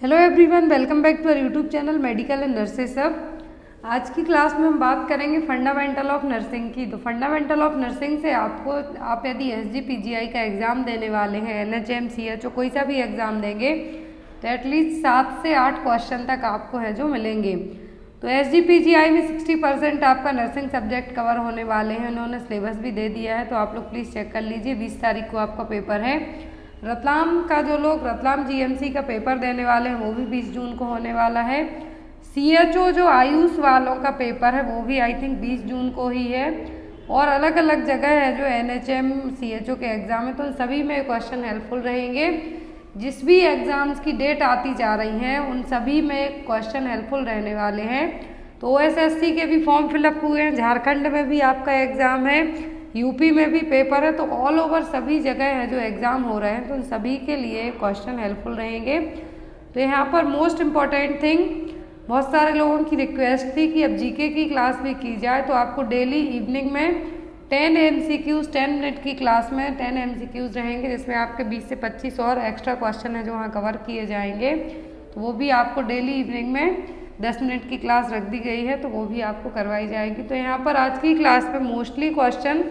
Hello everyone, welcome back to our YouTube channel medical and nurses सब। आज की class में हम बात करेंगे फंडामेंटल ऑफ नर्सिंग की। तो फंडामेंटल ऑफ नर्सिंग से आप यदि SGPGI का एग्ज़ाम देने वाले हैं, NHM CHO कोई सा भी एग्ज़ाम देंगे तो एटलीस्ट 7 से 8 क्वेश्चन तक आपको है जो मिलेंगे। तो SGPGI में 60% आपका नर्सिंग सब्जेक्ट कवर होने वाले हैं। उन्होंने सिलेबस भी दे दिया है, तो आप लोग प्लीज़ चेक कर लीजिए। 20 तारीख को आपका पेपर है। रतलाम का जो लोग रतलाम GMC का पेपर देने वाले हैं वो भी 20 जून को होने वाला है। CHO जो आयुष वालों का पेपर है वो भी आई थिंक 20 जून को ही है। और अलग अलग जगह है जो NHM CHO के एग्ज़ाम है, तो उन सभी में क्वेश्चन हेल्पफुल रहेंगे। जिस भी एग्ज़ाम्स की डेट आती जा रही हैं उन सभी में क्वेश्चन हेल्पफुल रहने वाले हैं। तो OSSC के भी फॉर्म फिलअप हुए हैं, झारखंड में भी आपका एग्ज़ाम है, यूपी में भी पेपर है। तो ऑल ओवर सभी जगह है जो एग्ज़ाम हो रहे हैं, तो उन सभी के लिए क्वेश्चन हेल्पफुल रहेंगे। तो यहाँ पर मोस्ट इम्पॉर्टेंट थिंग, बहुत सारे लोगों की रिक्वेस्ट थी कि अब GK की क्लास भी की जाए, तो आपको डेली इवनिंग में 10 MCQs 10 मिनट की क्लास में 10 MCQs रहेंगे, जिसमें आपके 20 से 25 और एक्स्ट्रा क्वेश्चन है जो वहाँ कवर किए जाएंगे। तो वो भी आपको डेली इवनिंग में 10 मिनट की क्लास रख दी गई है, तो वो भी आपको करवाई जाएगी। तो यहाँ पर आज की क्लास में mostly question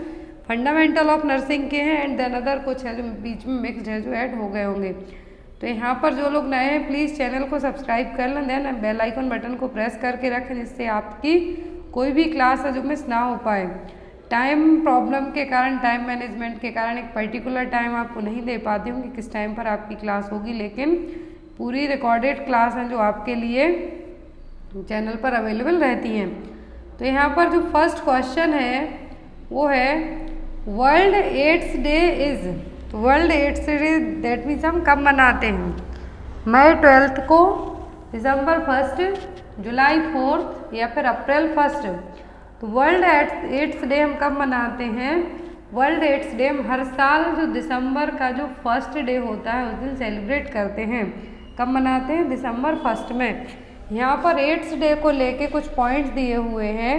fundamental of nursing के हैं एंड देन अदर कुछ है जो बीच में मिक्सड है जो ऐड हो गए होंगे। तो यहाँ पर जो लोग नए हैं प्लीज़ चैनल को सब्सक्राइब कर लें, देन बेल आइकन बटन को प्रेस करके रखें, जिससे आपकी कोई भी क्लास है जो मिस ना हो पाए। टाइम प्रॉब्लम के कारण, टाइम मैनेजमेंट के कारण एक पर्टिकुलर टाइम आपको नहीं दे पाती हूँ कि किस टाइम पर आपकी क्लास होगी, लेकिन पूरी रिकॉर्डेड क्लास हैं जो आपके लिए चैनल पर अवेलेबल रहती हैं। तो यहाँ पर जो फर्स्ट क्वेश्चन है वो है वर्ल्ड एड्स डे इज़। तो world AIDS day that means हम कब मनाते हैं? मई 12 को, दिसंबर 1, जुलाई 4 या फिर अप्रैल 1। तो वर्ल्ड एड्स डे हम कब मनाते हैं? वर्ल्ड एड्स डे हम हर साल जो दिसंबर का जो 1 डे होता है उस दिन सेलिब्रेट करते हैं। कब मनाते हैं? दिसंबर 1 में। यहाँ पर एड्स डे को लेके कुछ पॉइंट्स दिए हुए हैं,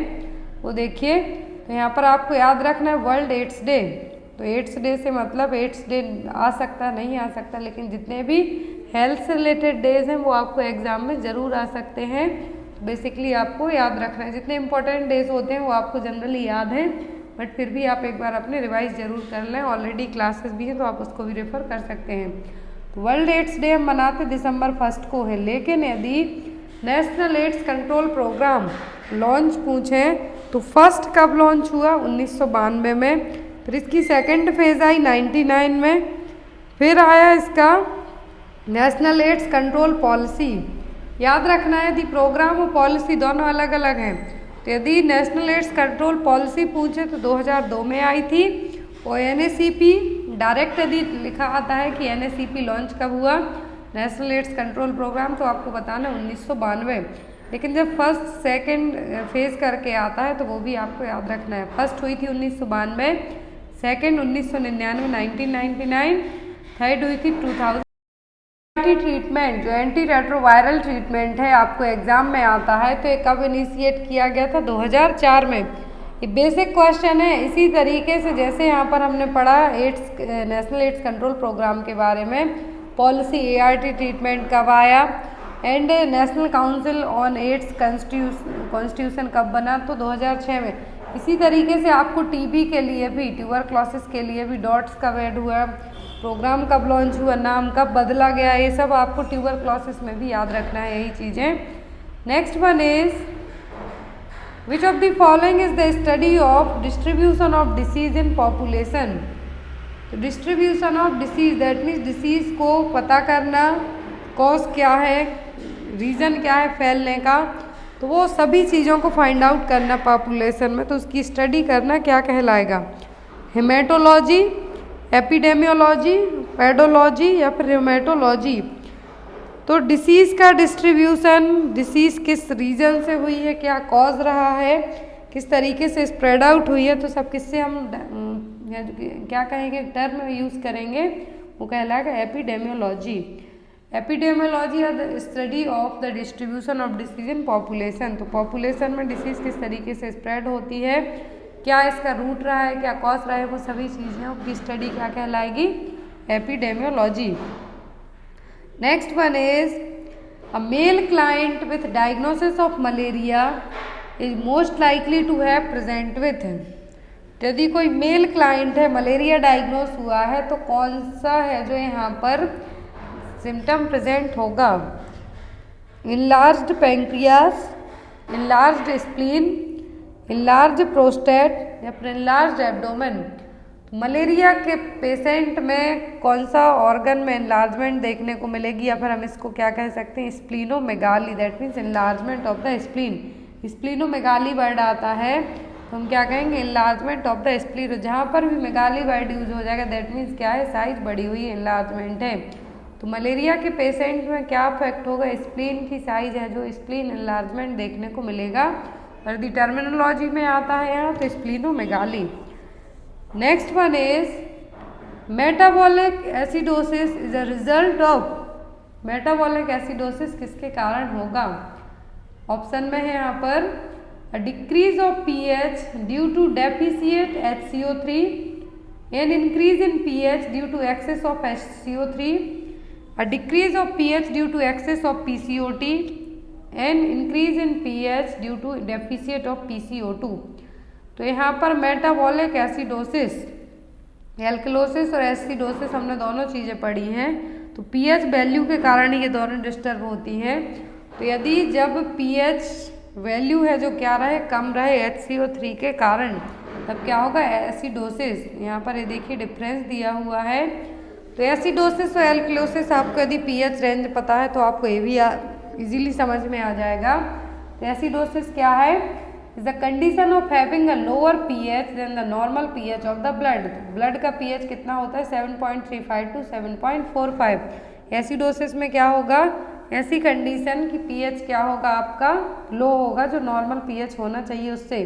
वो देखिए। तो यहाँ पर आपको याद रखना है वर्ल्ड एड्स डे। तो एड्स डे से मतलब एड्स डे आ सकता नहीं आ सकता, लेकिन जितने भी हेल्थ से रिलेटेड डेज हैं वो आपको एग्जाम में ज़रूर आ सकते हैं। तो बेसिकली आपको याद रखना है, जितने इंपॉर्टेंट डेज होते हैं वो आपको जनरली याद हैं, बट फिर भी आप एक बार अपने रिवाइज ज़रूर कर लें। ऑलरेडी क्लासेस भी हैं तो आप उसको भी रेफर कर सकते हैं। तो वर्ल्ड एड्स डे हम मनाते दिसंबर 1 को है, लेकिन यदि national AIDS control programme launch पूछें तो फर्स्ट कब लॉन्च हुआ? 1992 में। फिर इसकी सेकंड फेज़ आई 99 में। फिर आया इसका नेशनल एड्स कंट्रोल पॉलिसी। याद रखना है यदि प्रोग्राम और पॉलिसी दोनों अलग अलग हैं। तो यदि नेशनल एड्स कंट्रोल पॉलिसी पूछे तो 2002 में आई थी। और NACP डायरेक्ट यदि लिखा आता है कि NACP लॉन्च कब हुआ, नेशनल एड्स कंट्रोल प्रोग्राम, तो आपको बताना 1992। लेकिन जब फर्स्ट सेकंड फेज़ करके आता है तो वो भी आपको याद रखना है। फर्स्ट हुई थी 1992, सेकंड 1999 1999, थर्ड हुई थी 2000। ट्रीटमेंट जो एंटी रेट्रोवायरल ट्रीटमेंट है आपको एग्जाम में आता है, तो ये कब इनिशिएट किया गया था? 2004 में। ये बेसिक क्वेश्चन है। इसी तरीके से जैसे यहाँ पर हमने पढ़ा AIDS national AIDS control programme के बारे में, पॉलिसी ART ट्रीटमेंट कब आया, and national council on AIDS constitution कब बना? तो 2006 में। इसी तरीके से आपको TB के लिए भी, ट्यूबरक्लोसिस के लिए भी डॉट्स कब ऐड हुआ, प्रोग्राम कब लॉन्च हुआ, नाम कब बदला गया, ये सब आपको ट्यूबरक्लोसिस में भी याद रखना है, यही चीज़ें। Next one is which of the following is the study of distribution of disease in population. तो distribution of disease that means disease को पता करना, कॉज क्या है, रीज़न क्या है फैलने का, तो वो सभी चीज़ों को फाइंड आउट करना पॉपुलेशन में, तो उसकी स्टडी करना क्या कहलाएगा? हेमेटोलॉजी, एपिडेमियोलॉजी, पेडोलॉजी या फिर हेमेटोलॉजी। तो डिसीज़ का डिस्ट्रीब्यूशन, डिसीज़ किस रीजन से हुई है, क्या कॉज रहा है, किस तरीके से स्प्रेड आउट हुई है, तो सब किससे हम क्या कहेंगे, टर्म यूज़ करेंगे, वो कहलाएगा epidemiology. Epidemiology are the study of the distribution of disease in population. तो पॉपुलेशन में डिसीज़ किस तरीके से स्प्रेड होती है, क्या इसका रूट रहा है, क्या कॉज रहा है, वो सभी चीज़ें की स्टडी क्या कहलाएगी? Epidemiology. Next one is A male client with diagnosis of malaria is most likely to have present with him. यदि कोई मेल क्लाइंट है, मलेरिया डायग्नोस हुआ है, तो कौन सा है जो यहाँ पर सिम्टम प्रेजेंट होगा? Enlarged pancreas, enlarged spleen, enlarge prostate या फिर इनलार्ज एब्डोमेन। मलेरिया के पेशेंट में कौन सा ऑर्गन में इनलार्जमेंट देखने को मिलेगी, या फिर हम इसको क्या कह सकते हैं, splenomegaly, that means enlargement of the spleen. Splenomegaly word आता है तो हम क्या कहेंगे, इनलार्जमेंट ऑफ द स्प्लीन। जहाँ पर भी मेगाली वर्ड यूज हो जाएगा दैट मीन्स क्या है, साइज बढ़ी हुई इनलार्जमेंट है। तो मलेरिया के पेशेंट में क्या अफेक्ट होगा, स्प्लीन की साइज है जो स्प्लीन इनलार्जमेंट देखने को मिलेगा। और यदि टर्मिनोलॉजी में आता है यहाँ तो splenomegaly. Next one is metabolic acidosis is a result of, metabolic acidosis किसके कारण होगा? ऑप्शन में है यहाँ पर a decrease of pH due to deficient HCO3, an increase in pH due to excess of HCO3, a decrease of pH due to excess of PCO2, an increase in pH due to deficient of PCO2। तो यहाँ पर metabolic acidosis, alkalosis और acidosis हमने दोनों चीज़ें पढ़ी हैं। तो pH वैल्यू के कारण ये दोनों डिस्टर्ब होती हैं। तो यदि जब pH वैल्यू है जो क्या रहे, कम रहे HCO3 के कारण, तब क्या होगा, एसिडोसिस। यहाँ पर ये देखिए डिफरेंस दिया हुआ है। तो एसिडोसिस और एल्कलोसिस आपको यदि pH रेंज पता है तो आपको ये भी इजीली समझ में आ जाएगा। तो एसिडोसिस क्या है, is the condition of having a lower pH than the normal pH of the blood. Blood का pH कितना होता है, 7.35 टू 7.45। एसिडोसिस में क्या होगा, ऐसी कंडीशन की pH क्या होगा आपका, लो होगा, जो नॉर्मल pH होना चाहिए उससे।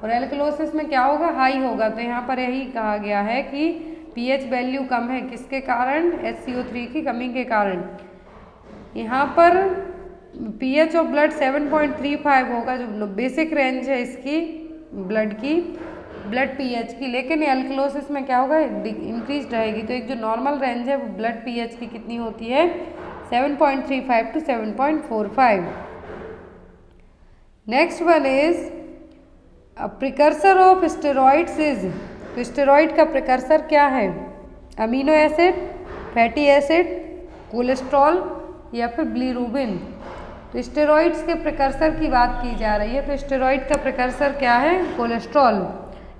और एल्कलोसिस में क्या होगा, हाई होगा। तो यहाँ पर यही कहा गया है कि pH वैल्यू कम है, किसके कारण, HCO3 की कमी के कारण। यहाँ पर pH ऑफ ब्लड 7.35 होगा, जो बेसिक रेंज है इसकी ब्लड की, ब्लड pH की। लेकिन एल्कलोसिस में क्या होगा, इंक्रीज रहेगी। तो एक जो नॉर्मल रेंज है वो ब्लड pH की कितनी होती है, 7.35 to 7.45। Next one is precursor of steroids is, तो स्टेरॉइड का प्रिकर्सर क्या है, amino acid, fatty acid, cholesterol या फिर बिलीरुबिन। तो स्टेरॉइड्स के प्रिकर्सर की बात की जा रही है। तो स्टेरॉइड का प्रिकर्सर क्या है, कोलेस्ट्रॉल।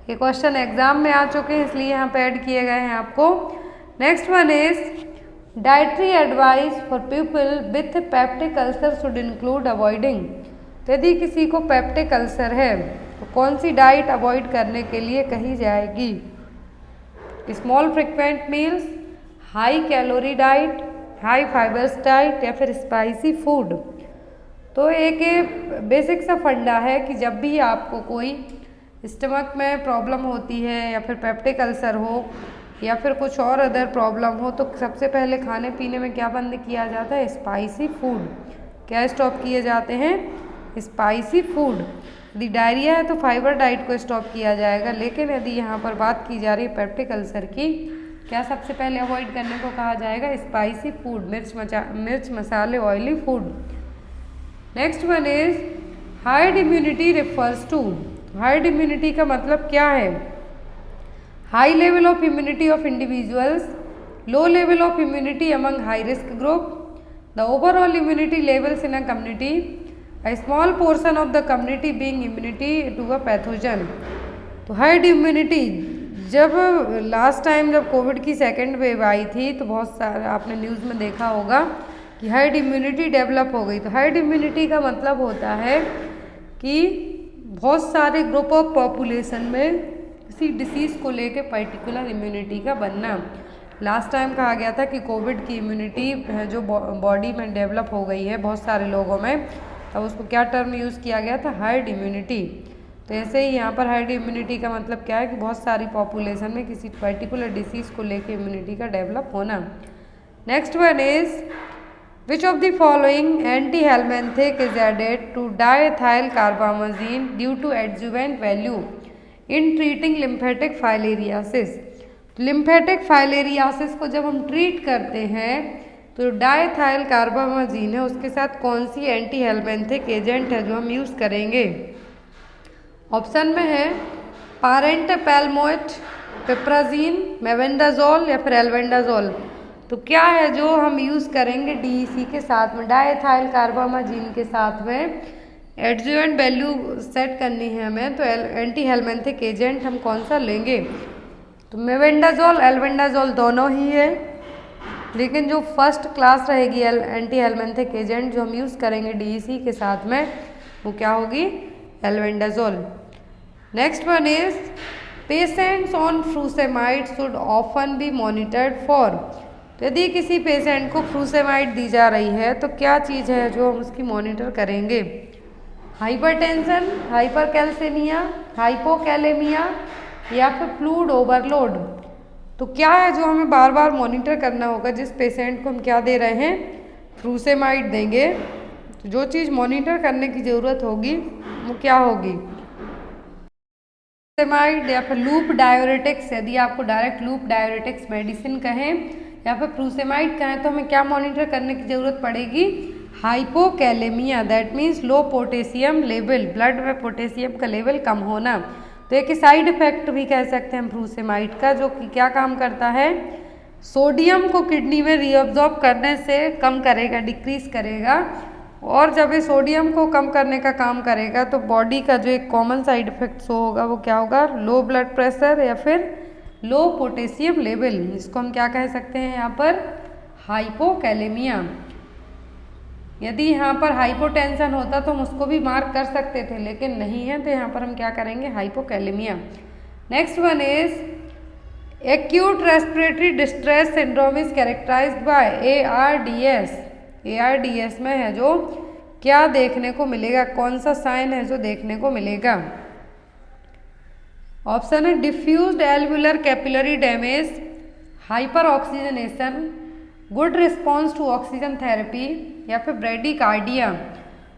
ये क्वेश्चन एग्जाम में आ चुके हैं इसलिए यहाँ पे ऐड किए गए हैं आपको। Next one is dietary advice for people with peptic ulcer should include avoiding. तो यदि किसी को पेप्टिक अल्सर है तो कौन सी डाइट अवॉइड करने के लिए कही जाएगी, small frequent meals, high calorie diet, high fibres diet या फिर स्पाइसी फूड। तो एक बेसिक सा फंडा है कि जब भी आपको कोई स्टमक में प्रॉब्लम होती है या फिर पेप्टिक अल्सर हो या फिर कुछ और अदर प्रॉब्लम हो, तो सबसे पहले खाने पीने में क्या बंद किया जाता है, स्पाइसी फूड। क्या स्टॉप किए जाते हैं, स्पाइसी फूड। यदि डायरिया है तो फाइबर डाइट को स्टॉप किया जाएगा। लेकिन यदि यहाँ पर बात की जा रही है पेप्टिक अल्सर की, क्या सबसे पहले अवॉइड करने को कहा जाएगा, स्पाइसी फूड, मिर्च मसाले, oily food. Next one is herd immunity refers to, herd immunity का मतलब क्या है, high level of immunity of individuals, low level of immunity among high risk group, the overall immunity levels in a community, a small portion of the community being immunity to a pathogen. तो herd immunity, जब last time जब Covid की second wave आई थी तो बहुत सारा आपने न्यूज़ में देखा होगा कि हार्ड इम्यूनिटी डेवलप हो गई। तो हार्ड इम्यूनिटी का मतलब होता है कि बहुत सारे ग्रुप ऑफ पॉपुलेशन में किसी डिसीज़ को लेके पर्टिकुलर इम्यूनिटी का बनना। लास्ट टाइम कहा गया था कि कोविड की इम्यूनिटी जो बॉडी में डेवलप हो गई है बहुत सारे लोगों में, तब उसको क्या टर्म यूज़ किया गया था, हार्ड इम्यूनिटी। तो ऐसे ही यहाँ पर हार्ड इम्यूनिटी का मतलब क्या है कि बहुत सारी पॉपुलेशन में किसी पर्टिकुलर डिसीज़ को लेके इम्यूनिटी का डेवलप होना। Next one is which of the following anti helminthic is added to diethylcarbamazine due to adjuvant value in treating lymphatic filariasis. Lymphatic filariasis को जब हम ट्रीट करते हैं तो डायथाइल कार्बामाजिन है उसके साथ कौन सी एंटी हेलमिंथिक एजेंट है जो हम यूज़ करेंगे? ऑप्शन में है पारेंटेपेलमोएट, पिप्राजीन, मेबेंडाजोल या फिर एल्बेंडाजोल। तो क्या है जो हम यूज़ करेंगे DEC के साथ में, डायथाइल कार्बामाजिन के साथ में एडजुवेंट वैल्यू सेट करनी है हमें, तो एंटी हेलमिंथिक एजेंट हम कौन सा लेंगे? तो मेबेंडाजोल एल्बेंडाजोल दोनों ही है, लेकिन जो फर्स्ट क्लास रहेगी एंटी हेलमिंथिक एजेंट जो हम यूज़ करेंगे DEC के साथ में वो क्या होगी? Albendazole. Next one is patients on frusemide should often B monitored for. तो यदि किसी पेशेंट को फ्रूसेमाइड दी जा रही है तो क्या चीज़ है जो हम उसकी मॉनिटर करेंगे? हाइपरटेंशन, हाइपरकैल्सेमिया, हाइपोकैलेमिया या फिर फ्लूइड ओवरलोड। तो क्या है जो हमें बार बार मॉनिटर करना होगा जिस पेशेंट को हम क्या दे रहे हैं? फ्रूसेमाइड देंगे। तो जो चीज़ मॉनिटर करने की ज़रूरत होगी वो क्या होगी? फ्रूसेमाइड या फिर लूप डायरेटिक्स। यदि आपको डायरेक्ट लूप डायरेटिक्स मेडिसिन कहें या फिर फ्रूसेमाइड कहें तो हमें क्या मॉनिटर करने की ज़रूरत पड़ेगी? Hypokalemia, that means low potassium level, blood में पोटेशियम का लेवल कम होना। तो एक साइड इफेक्ट भी कह सकते हैं फ्रूसेमाइड का, जो कि क्या काम करता है? सोडियम को किडनी में रीअब्जॉर्ब करने से कम करेगा, डिक्रीज करेगा। और जब ये सोडियम को कम करने का काम करेगा तो बॉडी का जो एक कॉमन साइड इफेक्ट शो होगा वो क्या होगा? लो ब्लड प्रेशर या फिर लो पोटेशियम लेवल। इसको हम क्या कह सकते हैं यहाँ पर? हाइपोकैलेमिया। यदि यहाँ पर हाइपोटेंशन होता तो हम उसको भी मार्क कर सकते थे, लेकिन नहीं है, तो यहाँ पर हम क्या करेंगे? Hypokalaemia. Next one is acute respiratory distress syndrome is characterised by ARDS। ARDS में है जो क्या देखने को मिलेगा? कौन सा साइन है जो देखने को मिलेगा? ऑप्शन है diffused alveolar capillary damage, hyper oxygenation, good response to oxygen therapy या फिर ब्रेडिकार्डिया।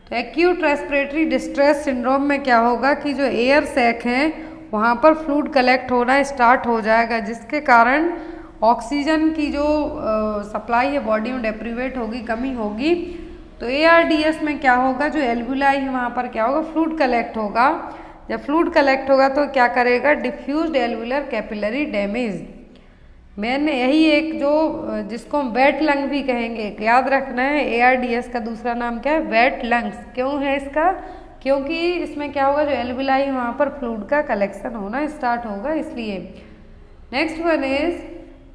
तो एक्यूट रेस्पिरेटरी डिस्ट्रेस सिंड्रोम में क्या होगा कि जो एयर सैक हैं वहाँ पर फ्लूइड कलेक्ट होना स्टार्ट हो जाएगा, जिसके कारण ऑक्सीजन की जो सप्लाई है बॉडी में डेप्रीवेट होगी, कमी होगी। तो ARDS में क्या होगा? जो एल्वुलाई है वहाँ पर क्या होगा? फ्लूइड कलेक्ट होगा। जब फ्लूइड कलेक्ट होगा तो क्या करेगा? Diffused alveolar capillary damage. मैंने यही एक जो जिसको हम वेट लंग भी कहेंगे, याद रखना है ARDS का दूसरा नाम क्या है? Wet lungs. क्यों है इसका? क्योंकि इसमें क्या होगा? जो एल्वुलाई वहाँ पर फ्लूइड का कलेक्शन होना स्टार्ट होगा, इसलिए। Next one is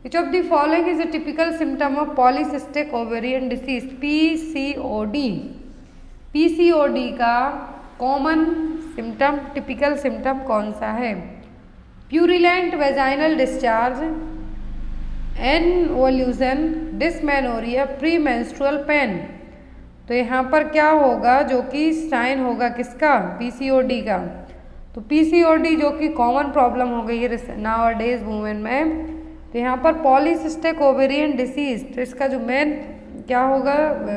which of the following is a typical symptom of polycystic ovarian disease PCOD। PCOD का कॉमन सिम्टम, टिपिकल सिम्टम कौन सा है? Purulent vaginal discharge, involution, dysmenorrhoea, pre menstrual pain. तो यहाँ पर क्या होगा? जो कि साइन होगा किसका? PCOD का। तो PCOD जो कि कॉमन प्रॉब्लम हो गई है नाउअडेज वुमेन में, तो यहाँ पर पॉलीसिस्टिक ओवेरियन डिसीज, तो इसका जो मेन क्या होगा?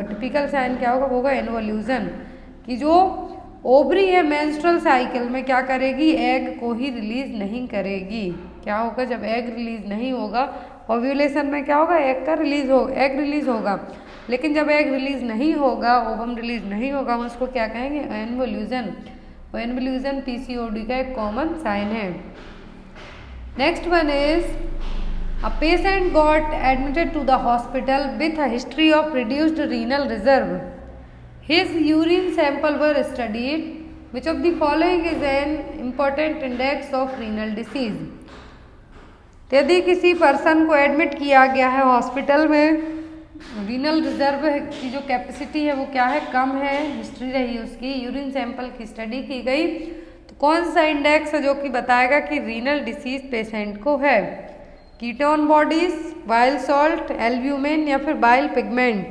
टिपिकल साइन क्या होगा? होगा इनवोल्यूशन, कि जो ओवरी है मेंस्ट्रुअल साइकिल में क्या करेगी? एग को ही रिलीज नहीं करेगी। क्या होगा? जब एग रिलीज नहीं होगा, ओव्यूलेशन में क्या होगा? एग रिलीज होगा, लेकिन जब एग रिलीज नहीं होगा, ओवम रिलीज नहीं होगा, हम उसको क्या कहेंगे? इनवोल्यूशन। और इनवोल्यूशन PCOD का एक कॉमन साइन है। Next one is a patient got admitted to the hospital with a history of reduced renal reserve. His urine sample were studied. Which of the following is an important index of renal disease? यदि किसी person को admit किया गया है hospital में, renal reserve की जो capacity है वो क्या है? कम है, हिस्ट्री रही उसकी, यूरिन सैंपल की स्टडी की गई, तो कौन सा इंडेक्स है जो कि बताएगा कि रीनल डिसीज पेशेंट को है? Ketone bodies, bile salt, albumin या फिर बाइल पिगमेंट।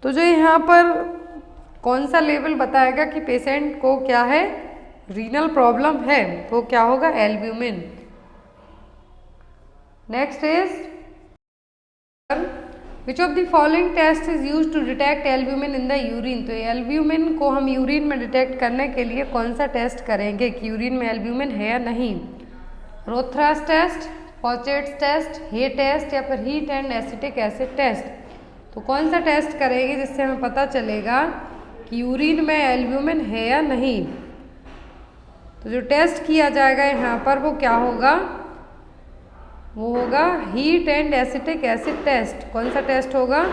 तो जो यहाँ पर कौन सा लेवल बताएगा कि पेशेंट को क्या है? रीनल प्रॉब्लम है, तो क्या होगा? Albumin. Next is which of the following test is use to detect albumin in the urine. तो एल्ब्यूमिन को हम यूरिन में डिटेक्ट करने के लिए कौन सा टेस्ट करेंगे कि यूरिन में एल्ब्यूमिन है या नहीं? Rothera's test, Pochet's test, Hay test या फिर heat and acetic acid test. तो कौन सा टेस्ट करेंगे जिससे हमें पता चलेगा कि यूरिन में एल्ब्यूमिन है या नहीं। तो जो टेस्ट किया जाएगा यहाँ पर वो क्या होगा, वो होगा heat and acetic acid test. कौन सा टेस्ट होगा,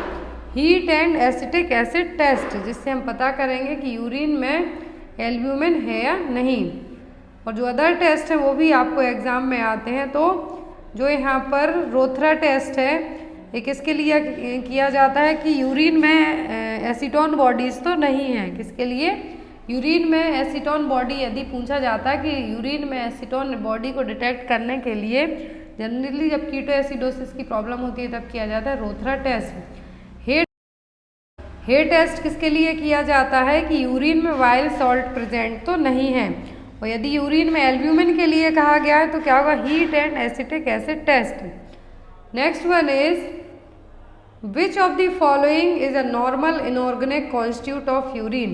heat and acetic acid test, जिससे हम पता करेंगे कि यूरिन में एल्ब्यूमिन है या नहीं। और जो अदर टेस्ट है वो भी आपको एग्जाम में आते हैं। तो जो यहाँ पर रोथरा टेस्ट है ये किसके लिए किया जाता है कि यूरिन में एसीटोन बॉडीज तो नहीं है। किसके लिए, यूरिन में एसीटोन बॉडी यदि पूछा जाता है कि यूरिन में एसीटोन बॉडी को डिटेक्ट करने के लिए जनरली जब कीटो एसिडोसिस की प्रॉब्लम होती है तब किया जाता है रोथरा टेस्ट। हेट टेस्ट किसके लिए किया जाता है कि यूरिन में वाइल्ड सॉल्ट प्रेजेंट तो नहीं है। और यदि यूरिन में एल्ब्यूमिन के लिए कहा गया है तो क्या होगा, heat and acetic acid test. Next one is which of the following is a normal inorganic constituent of urine.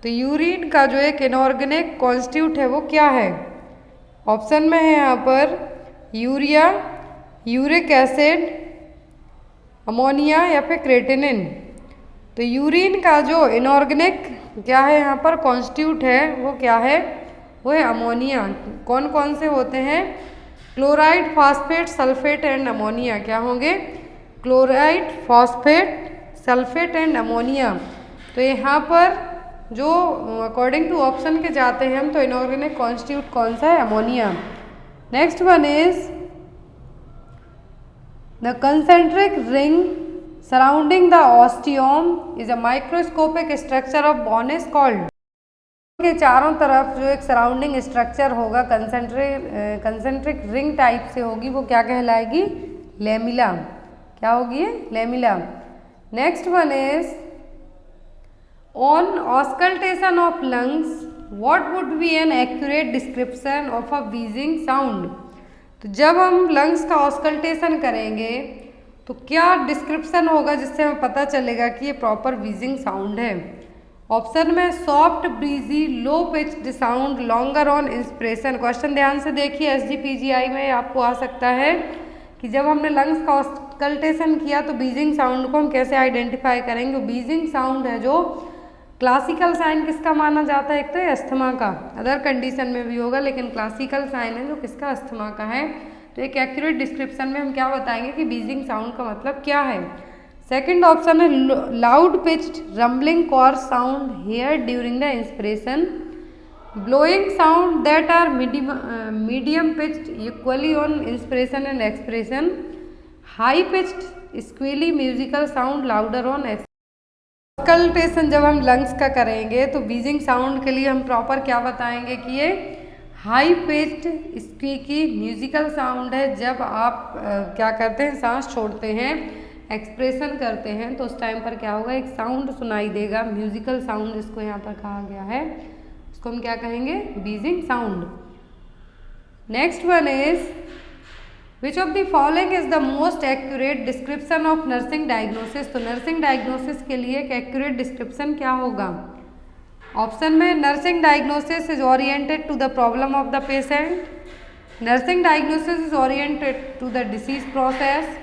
तो यूरिन का जो एक इनऑर्गेनिक कॉन्स्टिट्यूट है वो क्या है। ऑप्शन में है यहाँ पर यूरिया, यूरिक एसिड, अमोनिया या फिर क्रेटिनिन। तो यूरिन का जो इनऑर्गेनिक क्या है यहाँ पर कॉन्स्टिट्यूट है वो क्या है, वो है अमोनिया। कौन कौन से होते हैं, chloride, phosphate, sulphate and ammonia. क्या होंगे, chloride, phosphate, sulphate and ammonia. तो यहाँ पर जो अकॉर्डिंग टू ऑप्शन के जाते हैं हम तो इनऑर्गेनिक कॉन्स्टिट्यूट कौन सा है, ammonia. Next one is the concentric ring surrounding the ostium is a microscopic structure of bone is called. के चारों तरफ जो एक सराउंडिंग स्ट्रक्चर होगा कंसेंट्रिक रिंग टाइप से होगी वो क्या कहलाएगी, लेमिला। क्या होगी, lamella. Next one is on auscultation of lungs what would be an accurate description of a wheezing sound. तो जब हम लंग्स का ऑस्कल्टेशन करेंगे तो क्या डिस्क्रिप्शन होगा जिससे हमें पता चलेगा कि ये प्रॉपर व्हीजिंग साउंड है। ऑप्शन में soft breezy low pitched sound longer on inspiration. Question ध्यान से देखिए, एसजीपीजीआई में आपको आ सकता है कि जब हमने लंग्स का ऑस्कल्टेशन किया तो बीजिंग साउंड को हम कैसे आइडेंटिफाई करेंगे। बीजिंग साउंड है जो क्लासिकल साइन किसका माना जाता है, एक तो अस्थमा का, अदर कंडीशन में भी होगा लेकिन क्लासिकल साइन है जो किसका, अस्थमा का है। तो एक एक्यूरेट डिस्क्रिप्शन में हम क्या बताएंगे कि बीजिंग साउंड का मतलब क्या है। सेकंड ऑप्शन है loud pitched rumbling coarse sound heard during the inspiration, blowing sound that are medium pitched equally on inspiration and expression, high pitched squealy musical sound louder on auscultation. जब हम lungs का करेंगे तो Beijing sound के लिए हम proper क्या बताएंगे कि ये high pitched squeaky musical sound है। जब आप क्या करते हैं, सांस छोड़ते हैं, एक्सप्रेशन करते हैं तो उस टाइम पर क्या होगा, एक साउंड सुनाई देगा, म्यूजिकल साउंड जिसको यहाँ पर कहा गया है उसको हम क्या कहेंगे, wheezing sound. Next one is which of the following is the most accurate description of nursing diagnosis. तो नर्सिंग डायग्नोसिस के लिए एक एक्यूरेट डिस्क्रिप्शन क्या होगा। ऑप्शन में nursing diagnosis is oriented to the problem of the patient, nursing diagnosis is oriented to the disease process,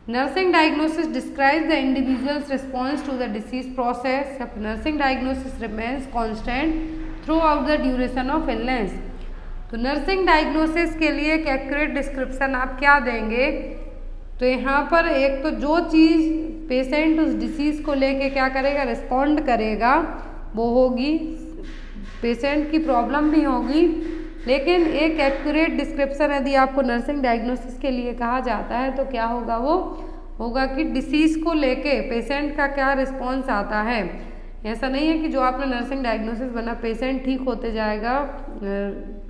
nursing diagnosis describes the individuals response to the disease process, nursing diagnosis remains constant throughout the duration of illness. तो nursing diagnosis के लिए एक accurate description आप क्या देंगे, तो यहाँ पर एक तो जो चीज़ पेशेंट उस डिसीज़ को लेके क्या करेगा, रिस्पॉन्ड करेगा वो होगी, पेशेंट की प्रॉब्लम भी होगी। लेकिन एक एक्यूरेट डिस्क्रिप्शन यदि आपको नर्सिंग डायग्नोसिस के लिए कहा जाता है तो क्या होगा, वो होगा कि डिसीज़ को लेके पेशेंट का क्या रिस्पॉन्स आता है। ऐसा नहीं है कि जो आपने नर्सिंग डायग्नोसिस बना पेशेंट ठीक होते जाएगा,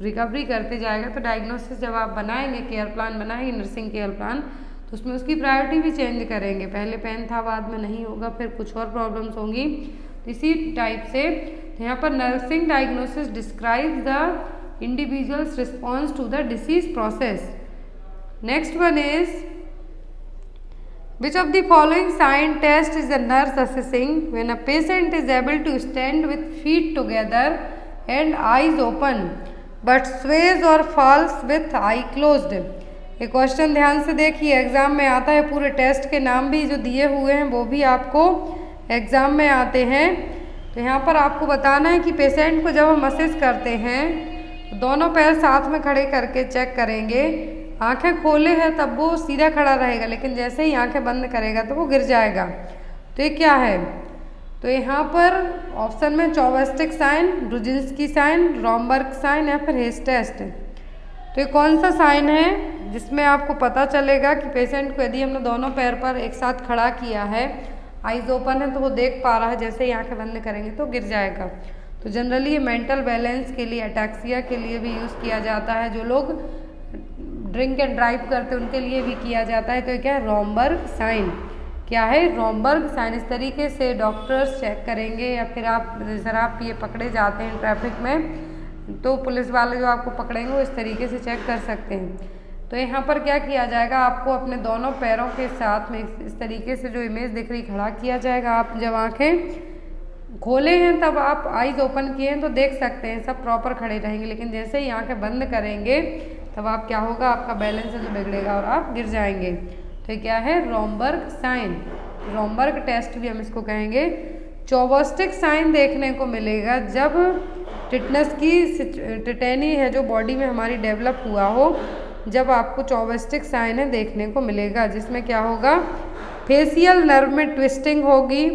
रिकवरी करते जाएगा। तो डायग्नोसिस जब आप बनाएंगे, केयर प्लान बनाएंगे, नर्सिंग केयर प्लान, तो उसमें उसकी प्रायोरिटी भी चेंज करेंगे। पहले पेन था, बाद में नहीं होगा, फिर कुछ और प्रॉब्लम्स होंगी। इसी टाइप से यहाँ पर nursing diagnosis describes the individuals response to the disease process. Next one is which of the following sign test is a nurse assessing when a patient is able to stand with feet together and eyes open but sways or falls with eye closed। ये question ध्यान से देखिए, exam में आता है, पूरे test के नाम भी जो दिए हुए हैं वो भी आपको एग्जाम में आते हैं। तो यहाँ पर आपको बताना है कि पेशेंट को जब हम असिस्ट करते हैं तो दोनों पैर साथ में खड़े करके चेक करेंगे। आंखें खोले हैं तब वो सीधा खड़ा रहेगा, लेकिन जैसे ही आंखें बंद करेगा तो वो गिर जाएगा। तो ये क्या है? तो यहाँ पर ऑप्शन में चौबस्टिक साइन, ब्रुजिन्स्की साइन, रोमबर्ग साइन या फिर हेस टेस्ट। तो ये कौन सा साइन है जिसमें आपको पता चलेगा कि पेशेंट को यदि हमने दोनों पैर पर एक साथ खड़ा किया है, आइज ओपन है तो वो देख पा रहा है, जैसे ही आंखें बंद करेंगे तो गिर जाएगा। तो जनरली ये मेंटल बैलेंस के लिए, अटैक्सिया के लिए भी यूज़ किया जाता है। जो लोग ड्रिंक एंड ड्राइव करते हैं उनके लिए भी किया जाता है। तो ये क्या है? Romberg sign. क्या है? Romberg sign. इस तरीके से डॉक्टर्स चेक करेंगे, या फिर आप शराब पिए पकड़े जाते हैं ट्रैफिक में तो पुलिस वाले जो आपको पकड़ेंगे वो इस तरीके से चेक कर सकते हैं। तो यहाँ पर क्या किया जाएगा, आपको अपने दोनों पैरों के साथ में इस तरीके से जो इमेज दिख रही खड़ा किया जाएगा। आप जब आंखें खोले हैं तब आप आईज ओपन किए हैं तो देख सकते हैं, सब प्रॉपर खड़े रहेंगे, लेकिन जैसे ही आंखें बंद करेंगे तब आप क्या होगा, आपका बैलेंस जो बिगड़ेगा और आप गिर जाएंगे। तो क्या है? Romberg sign. रोमबर्ग टेस्ट भी हम इसको कहेंगे। चौबस्टिक साइन देखने को मिलेगा जब टिटनस की टिटेनी है जो बॉडी में हमारी डेवलप हुआ हो, जब आपको चौबस्टिक साइन है देखने को मिलेगा, जिसमें क्या होगा, फेशियल नर्व में ट्विस्टिंग होगी,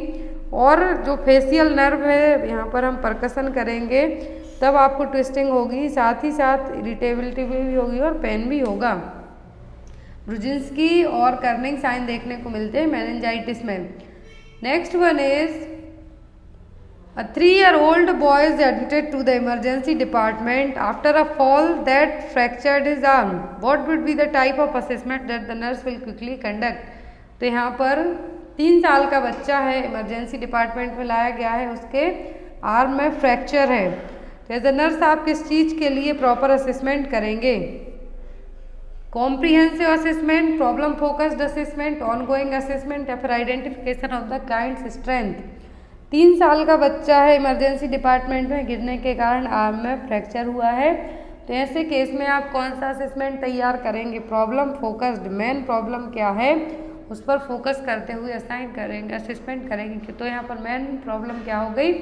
और जो फेशियल नर्व है यहाँ पर हम परकसन करेंगे तब आपको ट्विस्टिंग होगी, साथ ही साथ इरिटेबिलिटी भी होगी और पेन भी होगा। ब्रुजिन्स्की और कर्निंग साइन देखने को मिलते हैं मेनिंजाइटिस में। Next one is A 3-year-old boy is admitted to the emergency department after a fall that fractured his arm. What would be the type of assessment that the nurse will quickly conduct? तो यहाँ पर 3 साल का बच्चा है, emergency department में लाया गया है, उसके आर्म में फ्रैक्चर है। तो एज अ नर्स आप किस चीज़ के लिए प्रॉपर असेसमेंट करेंगे? Comprehensive assessment, problem focused assessment, ongoing assessment या फिर identification of the clients strength. 3 साल का बच्चा है, इमरजेंसी डिपार्टमेंट में गिरने के कारण आर्म में फ्रैक्चर हुआ है। तो ऐसे केस में आप कौन सा असेसमेंट तैयार करेंगे? प्रॉब्लम फोकस्ड, मेन प्रॉब्लम क्या है उस पर फोकस करते हुए असाइन करेंगे, असेसमेंट करेंगे। तो यहाँ पर मेन प्रॉब्लम क्या हो गई?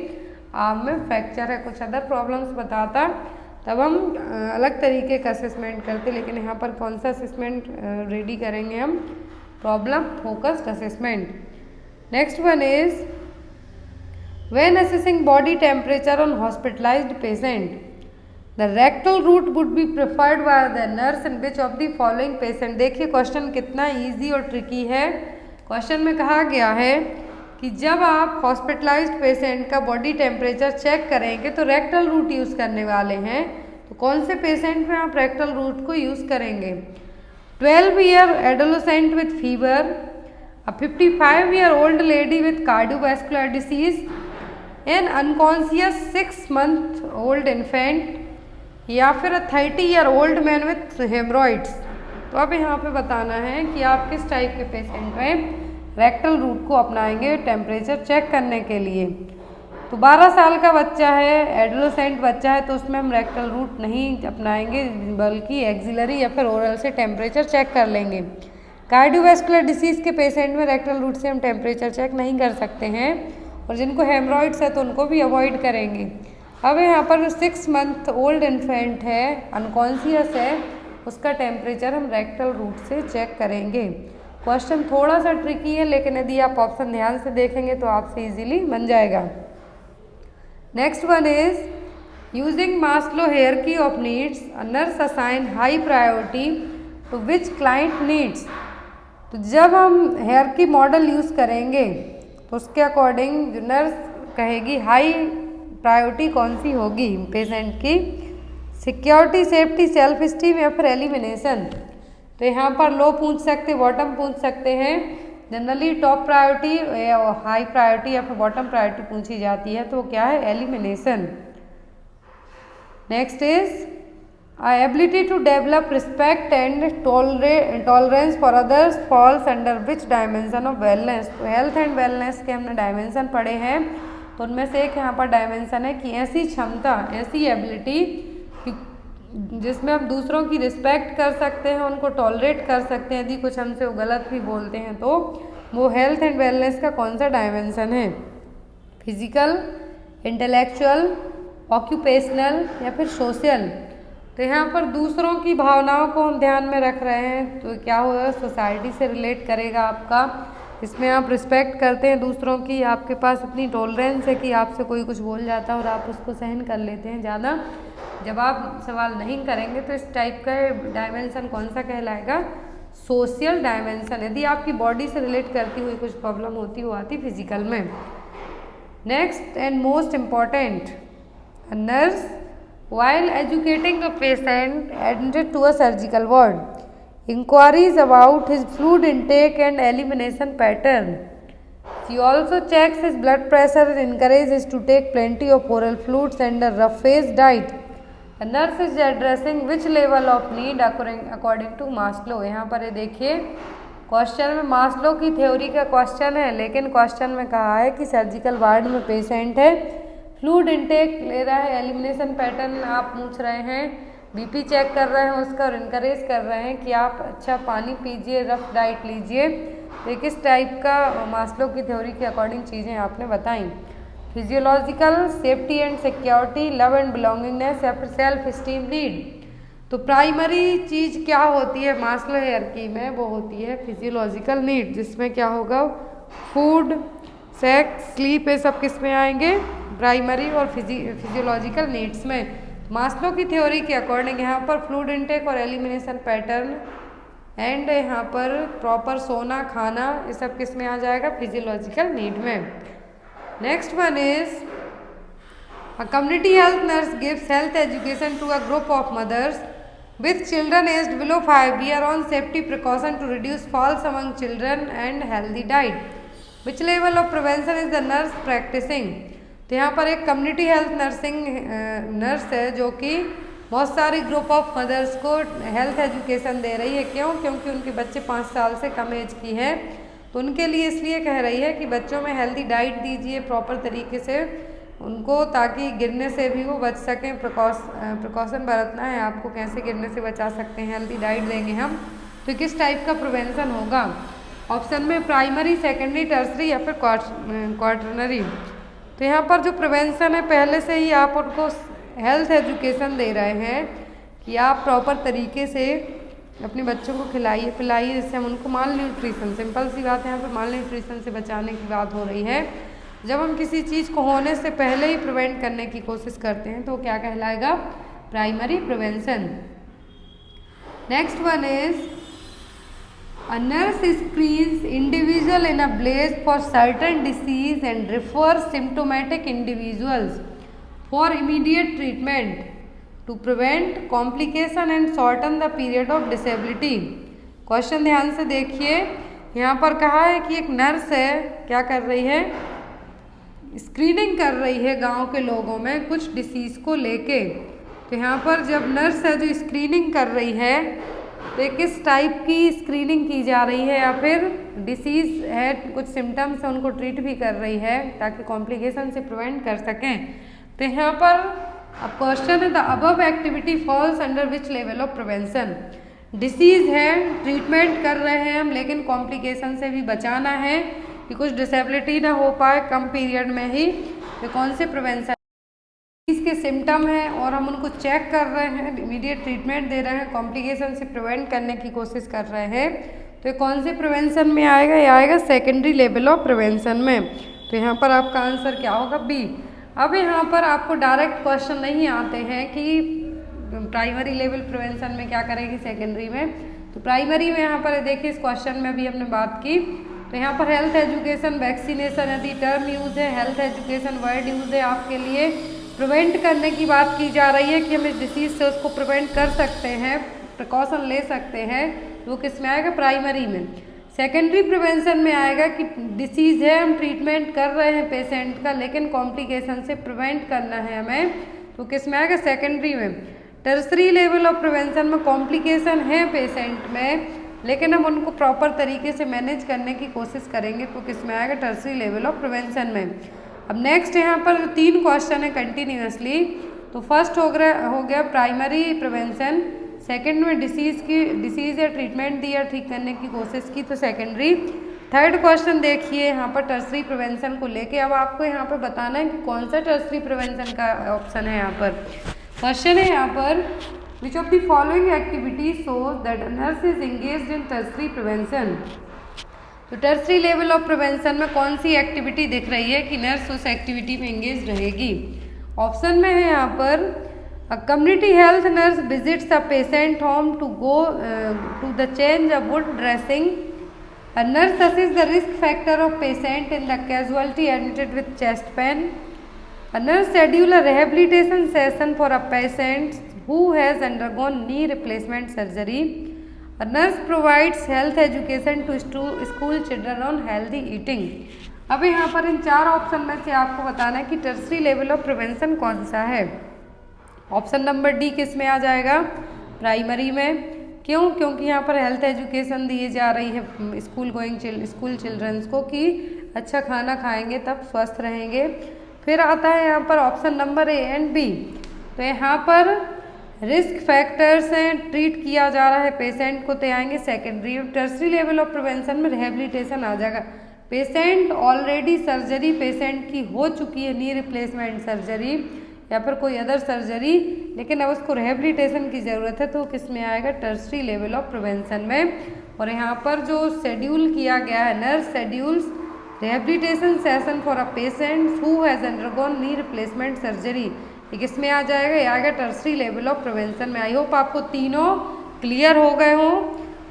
आर्म में फ्रैक्चर है। कुछ अदर प्रॉब्लम्स बताता तब हम अलग तरीके का असेसमेंट करते, लेकिन यहाँ पर कौन सा असेसमेंट रेडी करेंगे हम? Problem focused assessment. Next one is when assessing body temperature on hospitalized patient, the rectal route would be preferred by the nurse in which of the following patient। देखिए question कितना easy और tricky है। Question में कहा गया है कि जब आप हॉस्पिटलाइज्ड पेशेंट का बॉडी टेम्परेचर चेक करेंगे तो रेक्टल रूट यूज़ करने वाले हैं। तो कौन से पेशेंट में आप रेक्टल रूट को यूज़ करेंगे? 12-year adolescent with fever, a 55-year-old lady with cardiovascular disease, N unconscious 6-month-old infant, या फिर 30-year-old मैन विथ हेमरॉइड्स। तो अब यहाँ पे बताना है कि आप किस टाइप के पेशेंट में रेक्टल रूट को अपनाएंगे टेम्परेचर चेक करने के लिए। तो 12 साल का बच्चा है, एडोलेसेंट बच्चा है, तो उसमें हम रेक्टल रूट नहीं अपनाएंगे, बल्कि एक्सिलरी या फिर ओरल से टेम्परेचर चेक कर लेंगे। कार्डियोवैस्कुलर डिसीज़ के पेशेंट में रेक्टल रूट से हम टेम्परेचर चेक नहीं कर सकते हैं, और जिनको हेमरॉइड्स है तो उनको भी अवॉइड करेंगे। अब यहाँ पर जो 6-month-old इन्फेंट है, अनकॉन्शियस है, उसका टेम्परेचर हम रेक्टल रूट से चेक करेंगे। क्वेश्चन थोड़ा सा ट्रिकी है, लेकिन यदि आप ऑप्शन ध्यान से देखेंगे तो आपसे इजीली बन जाएगा। Next one is using Maslow hierarchy of needs, a nurse assign high priority to which client needs. तो जब हम हायरार्की मॉडल यूज़ करेंगे तो उसके अकॉर्डिंग जो नर्स कहेगी हाई प्रायोरिटी कौन सी होगी पेशेंट की? सिक्योरिटी, सेफ्टी, सेल्फ स्टीम या फिर एलिमिनेशन। तो यहाँ पर लो पूछ सकते, बॉटम पूछ सकते हैं। Generally top priority, high priority या फिर बॉटम प्रायोरिटी पूछी जाती है, तो क्या है? Elimination. Next is ability to develop respect and tolerance for others falls under which dimension of wellness. तो हेल्थ एंड वेलनेस के हमने डायमेंशन पढ़े हैं, तो उनमें से एक यहाँ पर डायमेंशन है कि ऐसी क्षमता, ऐसी एबिलिटी कि जिसमें हम दूसरों की रिस्पेक्ट कर सकते हैं, उनको टॉलरेट कर सकते हैं यदि कुछ हमसे वो गलत भी बोलते हैं तो। वो हेल्थ एंड वेलनेस का कौन सा डायमेंशन है? फिजिकल, इंटेलेक्चुअल, ऑक्यूपेशनल या फिर सोशल? तो यहाँ पर दूसरों की भावनाओं को हम ध्यान में रख रहे हैं तो क्या होगा, सोसाइटी से रिलेट करेगा आपका। इसमें आप रिस्पेक्ट करते हैं दूसरों की, आपके पास इतनी टॉलरेंस है कि आपसे कोई कुछ बोल जाता है और आप उसको सहन कर लेते हैं ज़्यादा। जब आप सवाल नहीं करेंगे तो इस टाइप का डायमेंशन कौन सा कहलाएगा? Social dimension. यदि आपकी बॉडी से रिलेट करती हुई कुछ प्रॉब्लम होती वो आती फिजिकल में। Next and most important, nurse while educating a patient admitted to a surgical ward inquiries about his fluid intake and elimination pattern. She also checks his blood pressure and encourages to take plenty of oral fluids and a rough-faced diet. The nurse is addressing which level of need according to Maslow. यहाँ पर ये देखिए question में Maslow की theory का question है, लेकिन question में कहा है कि सर्जिकल वार्ड में पेशेंट है, फ्लूइड इनटेक ले रहा है, एलिमिनेशन पैटर्न आप पूछ रहे हैं, बीपी चेक कर रहे हैं उसका और इनकरेज कर रहे हैं कि आप अच्छा पानी पीजिए, रफ डाइट लीजिए। तो किस टाइप का मास्लो की थ्योरी के अकॉर्डिंग चीज़ें आपने बताई? Physiological, safety and security, love and belongingness या फिर सेल्फ स्टीम नीड? तो प्राइमरी चीज़ क्या होती है मास्लो हायरार्की में? वो होती है फिजियोलॉजिकल नीड, जिसमें क्या होगा, फूड, सेक्स, स्लीप, ये सब किस में आएंगे? प्राइमरी और फिजियोलॉजिकल नीड्स में। मास्लो की थ्योरी के अकॉर्डिंग यहाँ पर फ्लूइड इनटेक और एलिमिनेशन पैटर्न एंड यहाँ पर प्रॉपर सोना, खाना, ये सब किस में आ जाएगा? फिजियोलॉजिकल नीड में। Next one is a community health nurse gives health education to a group of mothers with children aged below 5 years on safety precaution to reduce falls among children and healthy diet. Which level of prevention is the nurse practicing? तो यहाँ पर एक community health nurse है जो कि बहुत सारी group of mother's को हेल्थ एजुकेशन दे रही है। क्यों? क्योंकि उनके बच्चे 5 साल से कम एज की हैं, तो उनके लिए इसलिए कह रही है कि बच्चों में हेल्दी डाइट दीजिए प्रॉपर तरीके से उनको, ताकि गिरने से भी वो बच सकें। प्रिकॉशन बरतना है आपको, कैसे गिरने से बचा सकते हैं, हेल्दी डाइट देंगे हम। तो किस टाइप का प्रिवेंशन होगा? ऑप्शन में प्राइमरी, सेकेंडरी, टर्सरी या फिर क्वार्टरनरी। तो यहाँ पर जो प्रिवेंशन है, पहले से ही आप उनको हेल्थ एजुकेशन दे रहे हैं कि आप प्रॉपर तरीके से अपने बच्चों को खिलाइए पिलाइए, जिससे हम उनको माल न्यूट्रिशन, सिंपल सी बात है, यहाँ पर माल न्यूट्रिशन से बचाने की बात हो रही है। जब हम किसी चीज़ को होने से पहले ही प्रिवेंट करने की कोशिश करते हैं तो क्या कहलाएगा? Primary prevention. Next one is a nurse screens individual in a place for certain disease and refers symptomatic individuals for immediate treatment to prevent complication and shorten the period of disability. Question ध्यान से देखिए, यहाँ पर कहा है कि एक nurse है, क्या कर रही है? स्क्रीनिंग कर रही है गांव के लोगों में कुछ डिसीज़ को लेके। तो यहाँ पर जब नर्स है जो स्क्रीनिंग कर रही है तो किस टाइप की स्क्रीनिंग की जा रही है, या फिर डिसीज़ है, कुछ सिम्टम्स है, उनको ट्रीट भी कर रही है ताकि कॉम्प्लिकेशन से प्रिवेंट कर सकें। तो यहाँ पर अब क्वेश्चन है, the above activity false under which level of prevention? Disease है, ट्रीटमेंट कर रहे हैं हम, लेकिन कॉम्प्लिकेशन से भी बचाना है कि कुछ डिसेबिलिटी ना हो पाए कम पीरियड में ही। तो कौन से प्रिवेंशन? इसके सिम्टम हैं और हम उनको चेक कर रहे हैं, इमीडिएट ट्रीटमेंट दे रहे हैं, कॉम्प्लिकेशन से प्रिवेंट करने की कोशिश कर रहे हैं। तो कौन से प्रिवेंशन में आएगा? ये आएगा सेकेंडरी लेवल ऑफ प्रिवेंशन में। तो यहाँ पर आपका आंसर क्या होगा? बी। अब यहाँ पर आपको डायरेक्ट क्वेश्चन नहीं आते हैं कि प्राइमरी लेवल प्रिवेंशन में क्या करेंगे, सेकेंडरी में। तो प्राइमरी में यहाँ पर देखिए, इस क्वेश्चन में भी हमने बात की। तो यहाँ पर हेल्थ एजुकेशन, वैक्सीनेशन यदि टर्म यूज़ है, हेल्थ एजुकेशन वर्ड यूज़ है आपके लिए, प्रिवेंट करने की बात की जा रही है कि हम इस डिसीज़ से उसको प्रिवेंट कर सकते हैं, प्रिकॉशन ले सकते हैं। वो किस में आएगा? प्राइमरी में। सेकेंडरी प्रिवेंशन में आएगा कि डिसीज़ है, हम ट्रीटमेंट कर रहे हैं पेशेंट का, लेकिन कॉम्प्लिकेशन से प्रिवेंट करना है हमें, तो किस में आएगा? सेकेंडरी में। टर्सरी लेवल ऑफ प्रिवेंशन में कॉम्प्लिकेशन है पेशेंट में, लेकिन हम उनको प्रॉपर तरीके से मैनेज करने की कोशिश करेंगे, तो किस में आएगा? टर्सरी लेवल ऑफ प्रिवेंशन में। अब नेक्स्ट यहाँ पर 3 क्वेश्चन है कंटिन्यूसली, तो फर्स्ट हो गया प्राइमरी प्रिवेंशन, सेकंड में डिसीज़ या ट्रीटमेंट दी या ठीक करने की कोशिश की तो सेकेंडरी। थर्ड क्वेश्चन देखिए यहाँ पर टर्सरी प्रिवेंशन को लेके। अब आपको यहाँ पर बताना है कि कौन सा टर्सरी प्रिवेंशन का ऑप्शन है। यहाँ पर क्वेश्चन है यहाँ पर विच of the following activities shows that a nurse is engaged in tertiary prevention. तो टर्सरी लेवल ऑफ प्रिवेंशन में कौन सी एक्टिविटी दिख रही है कि नर्स उस एक्टिविटी में एंगेज रहेगी। ऑप्शन में है यहाँ पर a community health nurse visits a patient home to go to the change a wound dressing. A nurse assesses the risk factor of patient in the casualty admitted with chest pain. A nurse schedules a rehabilitation session for a patient who has undergone knee replacement surgery. A nurse provides health education to school children on healthy eating. अब यहाँ पर इन चार option में से आपको बताना है कि टर्सरी लेवल ऑफ प्रिवेंशन कौन सा है। ऑप्शन नंबर डी किस में आ जाएगा, प्राइमरी में। क्यों? क्योंकि यहाँ पर हेल्थ एजुकेशन दी जा रही है स्कूल चिल्ड्रंस को कि अच्छा खाना खाएंगे तब स्वस्थ रहेंगे। फिर आता है यहाँ पर option number A and B. तो यहाँ पर रिस्क फैक्टर्स हैं, ट्रीट किया जा रहा है पेशेंट को, तो आएंगे secondary. Tertiary level of prevention में रिहेबिलिटेशन आ जाएगा। पेशेंट ऑलरेडी सर्जरी पेशेंट की हो चुकी है, नी रिप्लेसमेंट सर्जरी या फिर कोई अदर सर्जरी, लेकिन अब उसको रिहेबिलिटेशन की ज़रूरत है तो किस में आएगा, टर्सरी लेवल ऑफ प्रिवेंशन में। और यहाँ पर जो शेड्यूल किया गया है, nurse schedules rehabilitation session for a patient who has undergone knee replacement surgery, ये किस में आ जाएगा, ये आएगा टर्सरी लेवल ऑफ प्रिवेंशन में। आई होप आपको तीनों क्लियर हो गए हों।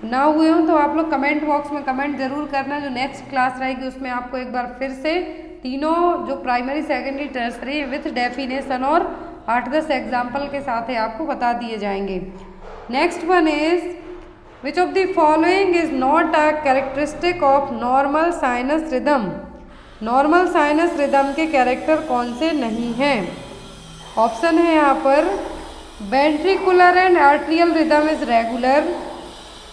ना हुए हों तो आप लोग कमेंट बॉक्स में कमेंट जरूर करना। जो नेक्स्ट क्लास रहेगी उसमें आपको एक बार फिर से तीनों जो primary secondary tertiary with definition और 8-10 एग्जाम्पल के साथ है आपको बता दिए जाएंगे। Next one is which of the following is not a characteristic of normal sinus rhythm. Normal sinus rhythm के कैरेक्टर कौन से नहीं हैं। ऑप्शन है यहाँ पर ventricular and atrial rhythm is regular,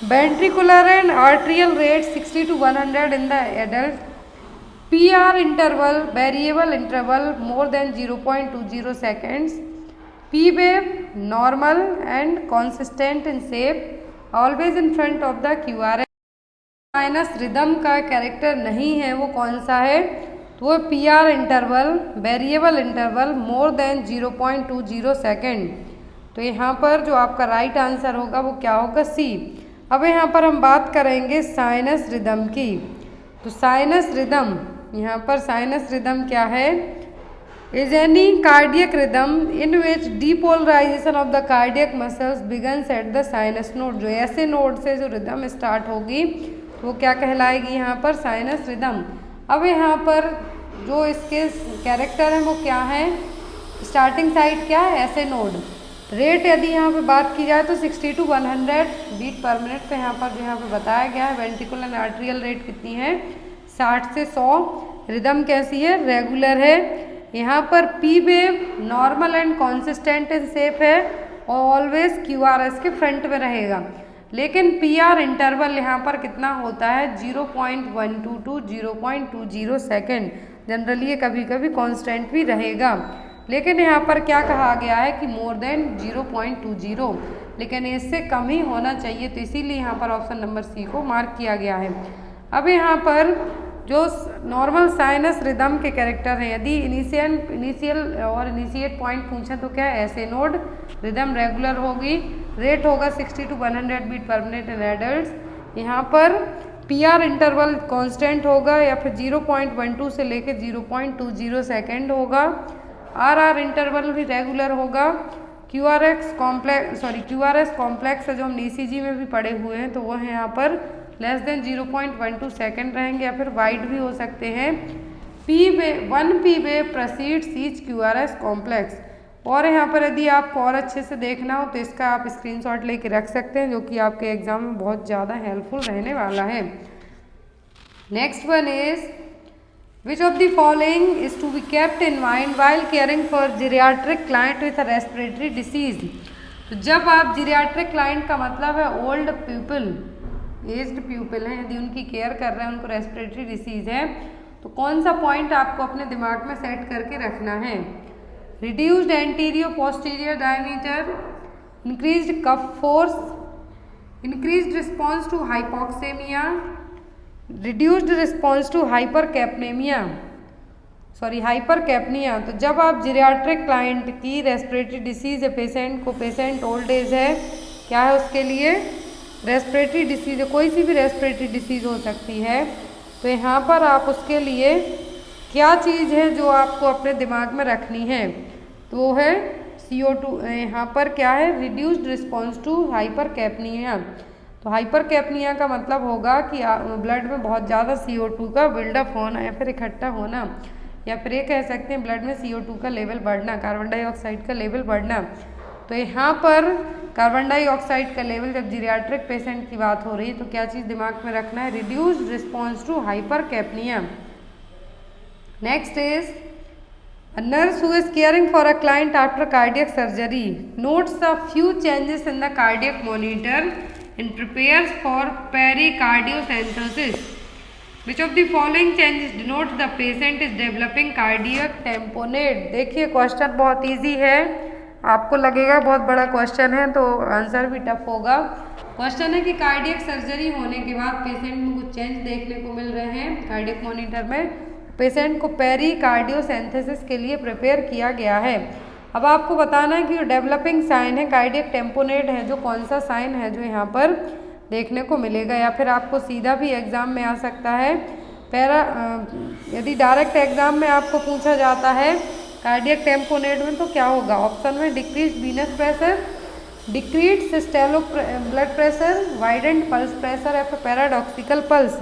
ventricular and atrial rate 60 to 100 in the adult, PR interval variable interval more than 0.20 seconds, P wave normal and consistent in shape always in front of the QRS। Sinus rhythm का character नहीं है वो कौन सा है, तो वो PR interval variable interval more than 0.20 second. तो यहाँ पर जो आपका राइट आंसर होगा वो क्या होगा, सी। अब यहाँ पर हम बात करेंगे साइनस रिदम की। तो साइनस रिदम, यहाँ पर साइनस रिदम क्या है, is any cardiac rhythm in which depolarisation of the cardiac muscles begins at the sinus node. जो ऐसे नोड से जो रिदम स्टार्ट होगी तो वो क्या कहलाएगी यहाँ पर, साइनस रिदम। अब यहाँ पर जो इसके कैरेक्टर हैं वो क्या हैं, स्टार्टिंग साइड क्या है, ऐसे नोड। रेट यदि यहाँ पे बात की जाए तो 60 to 100 बीट पर मिनट पे यहाँ पर जो यहाँ पे बताया गया है। वेंट्रिकुलर एंड आर्ट्रियल रेट कितनी है, 60 से 100। रिदम कैसी है, रेगुलर है। यहाँ पर P wave normal and consistent in shape है और ऑलवेज QRS के फ्रंट में रहेगा। लेकिन PR इंटरवल यहाँ पर कितना होता है, 0.12 to 0.20 सेकेंड। जनरली ये कभी कभी कॉन्स्टेंट भी रहेगा, लेकिन यहाँ पर क्या कहा गया है कि मोर देन 0.20, लेकिन इससे कम ही होना चाहिए, तो इसीलिए यहाँ पर ऑप्शन नंबर सी को मार्क किया गया है। अब यहाँ पर जो नॉर्मल साइनस रिदम के कैरेक्टर हैं, यदि इनिशियल और इनिशिएट पॉइंट पूछें तो क्या है, ऐसे नोड। रिदम रेगुलर होगी, रेट होगा 60 to 100 बीट पर मिनट इन एडल्ट। यहाँ पर PR इंटरवल कांस्टेंट होगा या फिर 0.12 से लेकर 0.20 सेकेंड होगा। RR इंटरवल भी रेगुलर होगा। QRS कॉम्प्लेक्स है जो हम ECG में भी पढ़े हुए हैं, तो वो है यहाँ पर लेस देन 0.12 सेकेंड रहेंगे या फिर वाइड भी हो सकते हैं। P wave proceeds each QRS complex. और यहाँ पर यदि आपको और अच्छे से देखना हो तो इसका आप स्क्रीनशॉट लेके रख सकते हैं, जो कि आपके एग्जाम में बहुत ज़्यादा हेल्पफुल रहने वाला है। Next one is which of the following is to be kept in mind while caring for geriatric client with a respiratory disease. तो जब आप जीरियाट्रिक क्लाइंट का मतलब है ओल्ड पीपल, एज्ड पीपल हैं, यदि उनकी केयर कर रहे हैं, उनको रेस्पिरेटरी डिसीज है, तो कौन सा पॉइंट आपको अपने दिमाग में सेट करके रखना है। Reduced anterior posterior diameter, increased cough force, increased response to hypoxemia, reduced response to hypercapnia. तो जब आप जीरियाट्रिक क्लाइंट की रेस्पिरेटरी डिसीज़ है, पेशेंट ओल्ड एज है, क्या है उसके लिए रेस्पिरेटरी डिसीज़ है, कोई सी भी रेस्पिरेटरी डिसीज़ हो सकती है, तो यहाँ पर आप उसके लिए क्या चीज़ है जो आपको अपने दिमाग में रखनी है, तो वो है CO2। यहाँ पर क्या है, रिड्यूस्ड रिस्पॉन्स टू हाइपरकैप्निया। तो हाइपरकैप्निया का मतलब होगा कि ब्लड में बहुत ज़्यादा CO2 का बिल्डअप होना या फिर इकट्ठा होना, या फिर ये कह सकते हैं ब्लड में CO2 का लेवल बढ़ना, कार्बन डाइऑक्साइड का लेवल बढ़ना। तो यहाँ पर कार्बन डाइऑक्साइड का लेवल, जब जीरियाट्रिक पेशेंट की बात हो रही है तो क्या चीज़ दिमाग में रखना है, reduced response to hypercapnia. Next is a nurse who is caring for a client after cardiac surgery notes a few changes in the cardiac monitor and prepares for pericardiocentesis. Which of the following changes denotes the patient is developing cardiac tamponade? देखिए question बहुत easy है, आपको लगेगा बहुत बड़ा question है तो answer भी टफ होगा। क्वेश्चन है कि कार्डियक सर्जरी होने के बाद पेशेंट में कुछ चेंज देखने को मिल रहे हैं कार्डियक मॉनिटर में, पेशेंट को पेरिकार्डियोसेंथेसिस के लिए प्रिपेयर किया गया है। अब आपको बताना है कि जो डेवलपिंग साइन है कार्डियक टेम्पोनेट है, जो कौन सा साइन है जो यहाँ पर देखने को मिलेगा, या फिर आपको सीधा भी एग्जाम में आ सकता है। यदि डायरेक्ट एग्जाम में आपको पूछा जाता है कार्डियक टेम्पोनेट में तो क्या होगा, ऑप्शन में decrease Venus pressure, decrease systolic blood pressure, widened pulse pressure या फिर पैराडॉक्सिकल पल्स।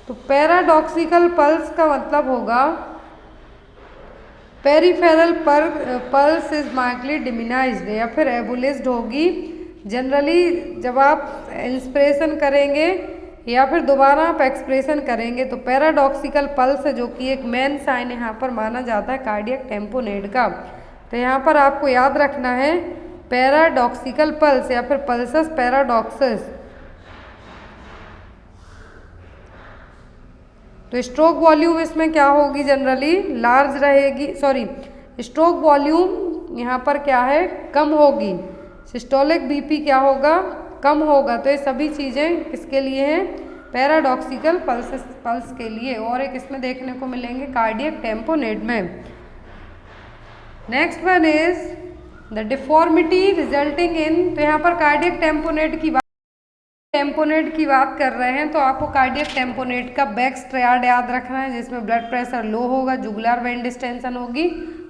तो पैराडॉक्सिकल पल्स का मतलब होगा peripheral pulse is markedly diminished या फिर एबुलिज्ड होगी। जनरली जब आप इंस्पिरेशन करेंगे या फिर दोबारा आप एक्सप्रेशन करेंगे तो पैराडॉक्सिकल पल्स है जो कि एक मेन साइन यहाँ पर माना जाता है कार्डियक टेम्पोनेट का। तो यहाँ पर आपको याद रखना है पैराडॉक्सिकल पल्स या फिर पल्सस पैराडॉक्सस। तो स्ट्रोक वॉल्यूम इसमें क्या होगी, जनरली लार्ज रहेगी, स्ट्रोक वॉल्यूम यहाँ पर क्या है, कम होगी। सिस्टोलिक बीपी क्या होगा, कम होगा। तो ये सभी चीज़ें किसके लिए हैं, पैराडॉक्सिकल पल्स के लिए, और एक इसमें देखने को मिलेंगे कार्डियक टेम्पोनेट में। Next one is the deformity resulting इन, तो यहाँ पर कार्डियक टेम्पोनेट की बात कर रहे हैं तो आपको कार्डियक टेम्पोनेट का बैक्स ट्रायड याद रखना है, जिसमें ब्लड प्रेशर लो होगा, जुगुलर वेन डिस्टेंशन होगी,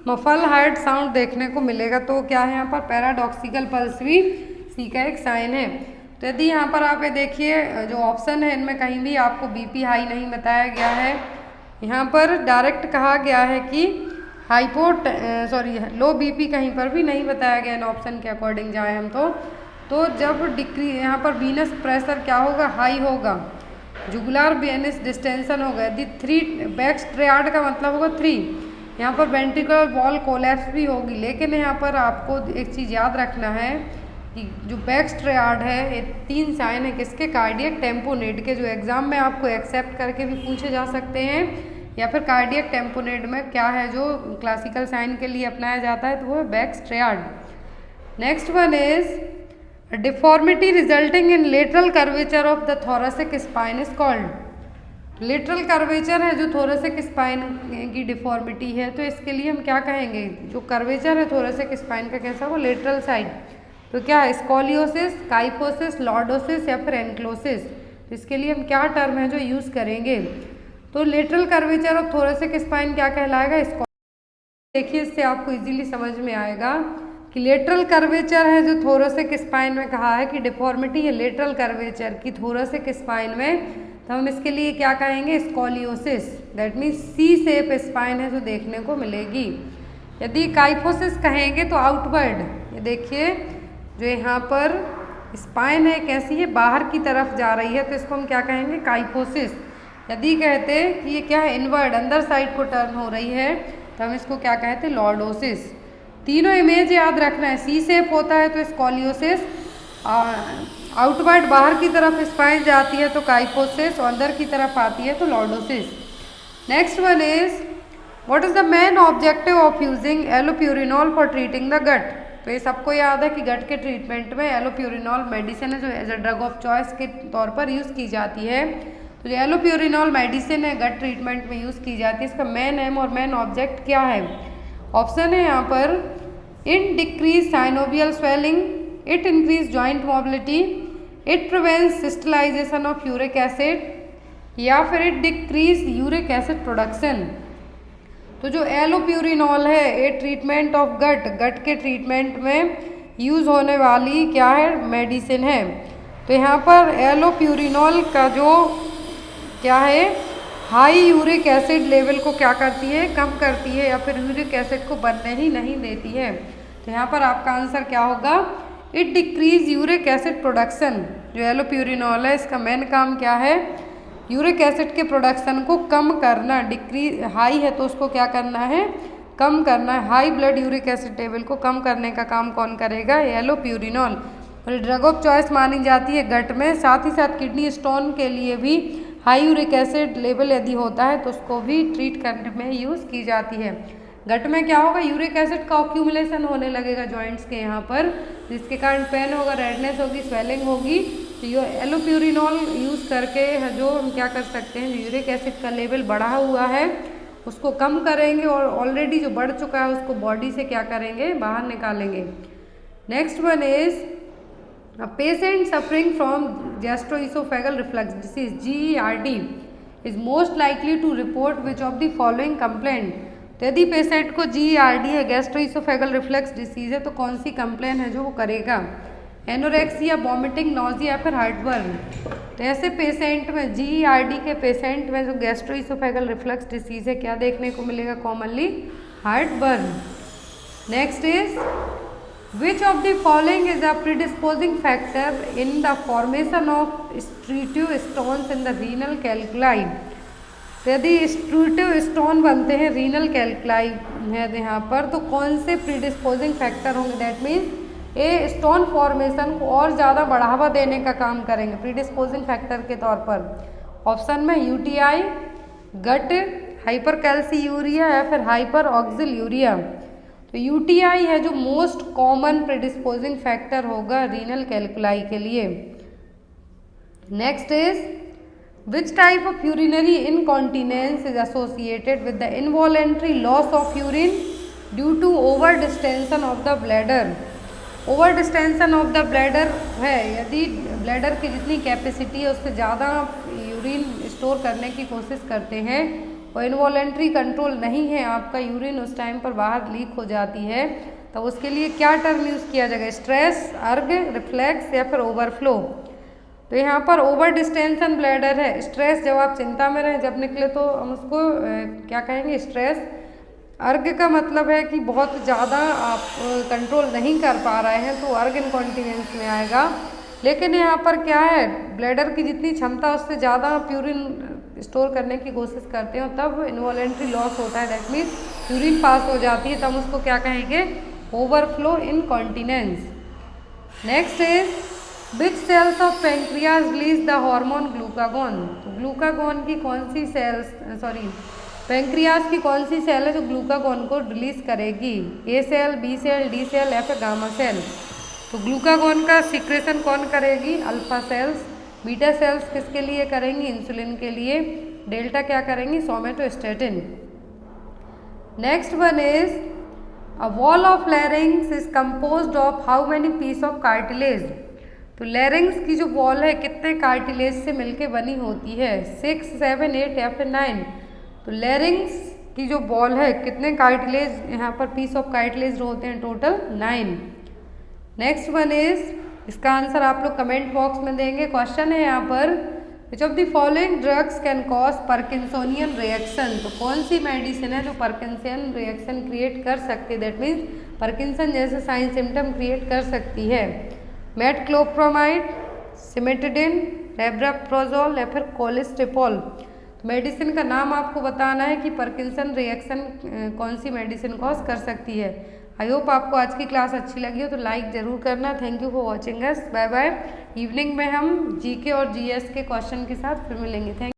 मफल हार्ट साउंड देखने को मिलेगा। तो क्या है यहाँ पर पैराडॉक्सिकल पल्स भी सी का एक साइन है। तो यदि यहाँ पर आप ये देखिए जो ऑप्शन है इनमें कहीं भी आपको बीपी हाई नहीं बताया गया है, यहाँ पर डायरेक्ट कहा गया है कि लो बीपी कहीं पर भी नहीं बताया गया इन ऑप्शन के अकॉर्डिंग जाए हम तो जब यहाँ पर वीनस प्रेशर क्या होगा, हाई होगा, जुगुलर वेनस डिस्टेंशन होगा। यदि 3 बैक्स ट्रायड का मतलब होगा 3, यहाँ पर वेंट्रिकुलर वॉल कोलैप्स भी होगी। लेकिन यहाँ पर आपको एक चीज़ याद रखना है कि जो बैक्स ट्रायड है ये 3 साइन है किसके, कार्डियक टेम्पोनेट के, जो एग्जाम में आपको एक्सेप्ट करके भी पूछे जा सकते हैं, या फिर कार्डियक टेम्पोनेट में क्या है जो क्लासिकल साइन के लिए अपनाया जाता है तो वो है Beck's triad. Next one is deformity resulting in lateral curvature of the thoracic spine is called. Lateral curvature है जो थोरेसिक स्पाइन की डिफॉर्मिटी है, तो इसके लिए हम क्या कहेंगे, जो कर्वेचर है थोरेसिक स्पाइन का कैसा हो, लेटरल साइड, तो क्या है स्कोलियोसिस, काइफोसिस, लॉर्डोसिस या फिर एनक्लोसिस। तो इसके लिए हम क्या टर्म है जो यूज़ करेंगे, तो lateral curvature of thoracic spine क्या कहलाएगा, देखिए इससे आपको इजीली समझ में आएगा कि लेटरल कर्वेचर है जो थोरेसिक स्पाइन में कहा है कि डिफॉर्मिटी है लेटरल कर्वेचर की थोरेसिक स्पाइन में, तो हम इसके लिए क्या कहेंगे, scoliosis, that means C shape spine है जो देखने को मिलेगी। यदि काइफोसिस कहेंगे तो आउटवर्ड, ये देखिए जो यहाँ पर स्पाइन है कैसी है, बाहर की तरफ जा रही है, तो इसको हम क्या कहेंगे, काइफोसिस। यदि कहते कि ये क्या है, इनवर्ड, अंदर साइड को टर्न हो रही है, तो हम इसको क्या कहते हैं, लॉर्डोसिस। तीनों इमेज याद रखना है, सी शेप होता है तो स्कोलियोसिस, आउटवर्ड बाहर की तरफ स्पाइन जाती है तो काइफोसिस, और अंदर की तरफ आती है तो lordosis. Next one is what is the main objective of using allopurinol for treating the gout. तो ये सबको याद है कि गट के ट्रीटमेंट में एलोप्यूरिनॉल मेडिसिन है जो as a drug of choice के तौर पर यूज़ की जाती है। तो जो एलोप्यूरिनॉल मेडिसिन है गट ट्रीटमेंट में यूज़ की जाती है, इसका मेन एम और मेन ऑब्जेक्ट क्या है? ऑप्शन है यहाँ पर in decrease synovial swelling, it increase joint mobility, it prevents crystallisation of uric acid, या फिर it decrease uric acid production. तो जो एलोप्यूरिनॉल है ये ट्रीटमेंट ऑफ गट के ट्रीटमेंट में यूज़ होने वाली क्या है? मेडिसिन है। तो यहाँ पर एलोप्यूरिनॉल का जो क्या है, हाई यूरिक एसिड लेवल को क्या करती है? कम करती है, या फिर यूरिक एसिड को बनने ही नहीं देती है। तो यहाँ पर आपका आंसर क्या होगा? It decrease uric acid production. जो एलोप्यूरिनॉल है इसका मेन काम क्या है? यूरिक एसिड के प्रोडक्शन को कम करना। डिक्रीज हाई है तो उसको क्या करना है? कम करना है। High blood uric acid level को कम करने का काम कौन करेगा? एलोप्यूरिनॉल। और ड्रग ऑफ चॉइस मानी जाती है गट में। साथ ही साथ किडनी स्टोन के लिए भी हाई यूरिक एसिड लेवल यदि होता है तो उसको भी ट्रीट करने में यूज़ की जाती है। गट में क्या होगा? यूरिक एसिड का ऑक्यूमुलेशन होने लगेगा जॉइंट्स के यहाँ पर, जिसके कारण पेन होगा, रेडनेस होगी, स्वेलिंग होगी। तो ये एलोप्यूरिनॉल यूज़ करके जो हम क्या कर सकते हैं, जो यूरिक एसिड का लेवल बढ़ा हुआ है उसको कम करेंगे, और ऑलरेडी जो बढ़ चुका है उसको बॉडी से क्या करेंगे? बाहर निकालेंगे। Next one is A patient suffering from gastroesophageal reflux disease (GERD) is most likely to report which of the following complaint। तो यदि पेशेंट को GERD है, गैस्ट्रोइसोफेगल रिफ्लक्स डिसीज है, तो कौन सी कंप्लेन है जो वो करेगा? एनोरेक्सिया, वॉमिटिंग, नॉजिया या फिर हार्टबर्न। तो ऐसे पेशेंट में GERD के पेशेंट में जो गैस्ट्रोइसोफेगल रिफ्लक्स डिसीज है क्या देखने को मिलेगा? Commonly heartburn. Next is Which of the following is a predisposing factor in the formation of stratitive stones in the renal calculi। तो यदि स्ट्रूटिव स्टोन बनते हैं रीनल कैल्कुलाई है यहाँ पर, तो कौन से प्रीडिस्पोजिंग फैक्टर होंगे? दैट मीन्स ये स्टोन फॉर्मेशन को और ज़्यादा बढ़ावा देने का काम करेंगे प्रीडिस्पोजिंग फैक्टर के तौर पर। ऑप्शन में यूटीआई, गट हाइपरकैल्सीयूरिया या फिर हाइपर ऑक्सिलयूरिया। तो यूटीआई है जो मोस्ट कॉमन प्रेडिस्पोजिंग फैक्टर होगा रीनल कैल्कुलाई के लिए। Next is which type of urinary incontinence is associated with the involuntary loss of urine due to over distension of the bladder. Over distension of the bladder है, यदि bladder की जितनी capacity है उससे ज़्यादा urine store करने की कोशिश करते हैं और इनवॉलेंट्री कंट्रोल नहीं है, आपका यूरिन उस टाइम पर बाहर लीक हो जाती है, तो उसके लिए क्या टर्म यूज़ किया जाएगा? स्ट्रेस, अर्ग, रिफ्लेक्स या फिर ओवरफ्लो। तो यहाँ पर ओवर डिस्टेंशन ब्लैडर है। स्ट्रेस जब आप चिंता में रहें, जब निकले तो हम उसको क्या कहेंगे? स्ट्रेस। अर्ग का मतलब है कि बहुत ज़्यादा आप कंट्रोल नहीं कर पा रहे हैं तो अर्ग इनकॉन्टिनेंस में आएगा। लेकिन यहाँ पर क्या है? ब्लैडर की जितनी क्षमता उससे ज़्यादा आप यूरिन स्टोर करने की कोशिश करते हो तब इनवॉलेंट्री लॉस होता है, दैट मीन्स यूरिन पास हो जाती है, तब उसको क्या कहेंगे? Overflow incontinence. Next is which cells of pancreas release the hormone glucagon. तो ग्लूकागोन की कौन सी सेल्स, पेंक्रियाज की कौन सी सेल है जो ग्लूकागोन को रिलीज करेगी? A cell, B cell, D cell या फिर गामा सेल। तो ग्लूकागोन का सीक्रेशन कौन करेगी? Alpha cells. बीटा सेल्स किसके लिए करेंगी? इंसुलिन के लिए। डेल्टा क्या करेंगी? Somatostatin. Next one is a wall of larynx is composed of how many piece of cartilage. तो लैरिंग्स की जो वॉल है कितने कार्टिलेज से मिलके बनी होती है? 6, 7, 8 या फिर 9। तो लैरिंग्स की जो वॉल है कितने कार्टिलेज यहाँ पर पीस ऑफ कार्टिलेज होते हैं? टोटल 9। नेक्स्ट वन इज, इसका आंसर आप लोग कमेंट बॉक्स में देंगे। क्वेश्चन है यहाँ पर विच of the following drugs can cause parkinsonian reaction. तो कौन सी मेडिसिन है जो पार्किंसन रिएक्शन क्रिएट कर सकती है? दैट मीन्स पार्किंसन जैसे साइन सिम्टम क्रिएट कर सकती है। मेटक्लोप्रोमाइड, सिमेटिडिन, रेब्राप्रोजोल या फिर कोलेस्टेपॉल। मेडिसिन का नाम आपको बताना है कि पार्किंसन रिएक्शन कौन सी मेडिसिन कॉज कर सकती है। आई होप आपको आज की क्लास अच्छी लगी हो तो लाइक ज़रूर करना। Thank you for watching us. Bye bye. Evening में हम जीके और जीएस के क्वेश्चन के साथ फिर मिलेंगे। थैंक